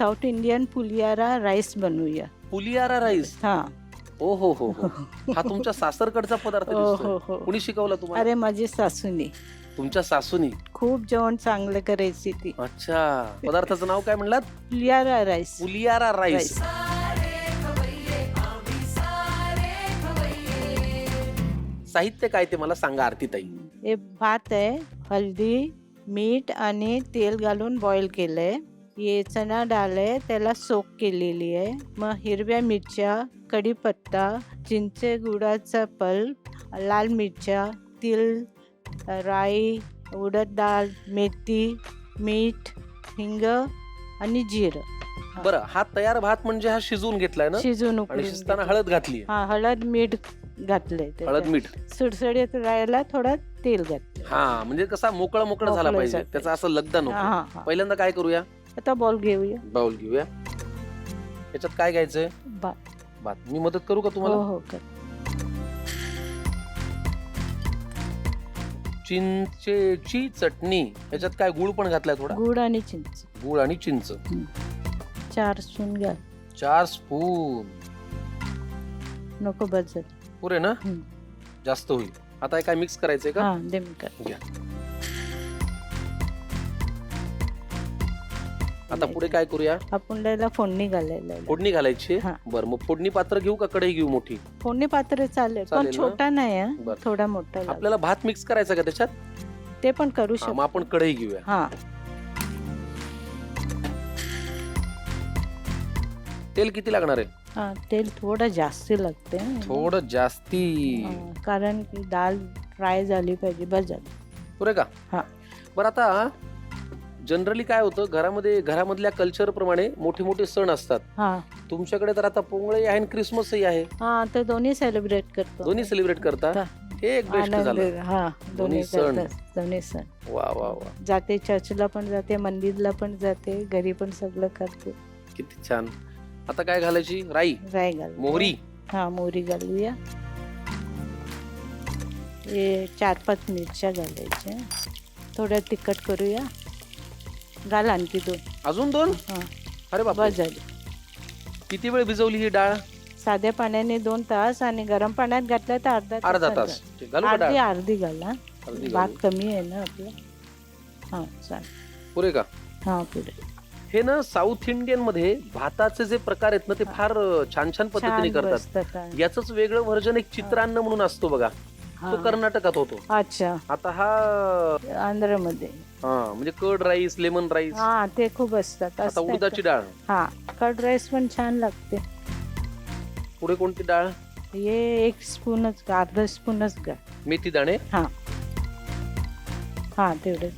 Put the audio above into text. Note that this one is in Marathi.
साऊथ इंडियन पुलियारा राईस बनवूया. पुलियारा राईस. हा. ओ हो हो हो. हा तुमच्या सासरकडचा पदार्थ हो दिसतोय. हो हो. कुणी शिकवला तुम्हाला? अरे माझी सासूनी तुमच्या सासूनी. खूप जेवण चांगलं करायची ती. अच्छा. पदार्थाचं नाव काय म्हणलात? पुलियारा राईस. पुलियारा राईस. साहित्य काय ते मला सांगा आरतीताई. हे भात आहे, हळदी, मीठ आणि तेल घालून बॉईल केलंय. हे चणा डाळ आहे, त्याला सोक केलेली आहे. मग हिरव्या मिरच्या, कढीपत्ता, चिंचे गुळाचा पल्प, लाल मिरच्या, तिळ, राई, उडद डाळ, मेथी, मीठ, हिंग आणि जिरं. बरं, हा तयार भात म्हणजे हा शिजवून घेतलाय ना? शिजून आणि उकळून शिजताना घेतलं. हळद घातली. हा, हळद मीठ घातलंय. हळद मीठ. सुडसुडीत राहायला थोडं तेल घातलं. हा, म्हणजे कसा मोकळा मोकळा झाला मोकळं पाहिजे, झालं. त्याचा असं लगदा हा, नको. हा, हा. पहिल्यांदा काय करूया? आता बॉल घेऊया. बाउल घेऊया. याच्यात काय घ्यायचंय? भात. मी मदत करू का हो तुम्हाला? हो कर. चिंचेची चटणी. याच्यात काय गुळ पण घातलाय थोडा? गुळ आणि चिंच. गुळ आणि चिंच. 4 स्पून घाल. 4 स्पून. नको बस झालं. पुरे ना? जास्त होईल. आता हे काय मिक्स करायचंय का? हा, दे मी कर. घ्या. आता पुढे काय करूया? आपण त्याला फोडणी घालायला. फोडणी घालायची. हा. बरं, मग फोडणी पात्र घेऊ का कढई घेऊ मोठी? फोडणी पात्र चालेल, पण चालेल ना? छोटा नाही हा, बरं. थोडा मोठा लागेल. आपल्याला भात मिक्स करायचा का त्याच्यात? ते पण करू हा, शकतो. मग आपण कढई घेऊया. हा. तेल किती लागणार आहे? हा, तेल थोडं जास्त लागते. थोडं जास्ती. कारण की डाळ फ्राय झाली पाहिजे. बस झाली. पुरे का? हा. बरं, आता जनरली काय होतं, घरामधल्या कल्चर प्रमाणे मोठे मोठे सण असतात. हा तुमच्याकडे तर आता पोंगळही आहे आणि क्रिसमसही आहे. हा, तर दोन्ही सेलिब्रेट करतो. दोन्ही सेलिब्रेट करता? हा. हे एक बेस्ट आनंद. झालं. हा, दोन्ही सण. करतात. दोन्ही सण. वा वा वा. जाते, चर्चला पण जाते, मंदिरला पण जाते, घरी पण सगळं करते. किती छान. आता काय घालायची? राई, राय घाल. मोहरी. हा, मोहरी घालूया. हे 4-5 मिरच्या घालायच्या. थोडं तिखट करूया. घाल आणखी 2. अजून 2? हा, अरे बापरे. बस झाली. किती वेळ भिजवली ही डाळ? साध्या पाण्याने 2 तास आणि गरम पाण्यात घातलं तर अर्धा तास. ठीक, घालू का डाळ? अर्धी घाला. अर्धी भात घालू. कमी आहे ना आपलं. हा, चालेल. पुरे का? हा, पुढे. हे ना साऊथ इंडियन मध्ये भाताचे जे प्रकार आहेत ना, ते फार छान छान पद्धतीने करतात. याच वेगळं व्हर्जन एक चित्रान्न म्हणून असतो बघा, तो कर्नाटकात होतो. अच्छा. आता हा आंध्रमध्ये. हा, म्हणजे कर्ड राईस, लेमन राईस. हा, ते खूप असतात. आता उडदाची डाळ. हा, कर्ड राईस पण छान लागते. पुढे कोणती डाळ? हे 1 स्पूनच, अर्धा स्पूनच घाल. मेथी दाणे. हा हा, तेवढंच.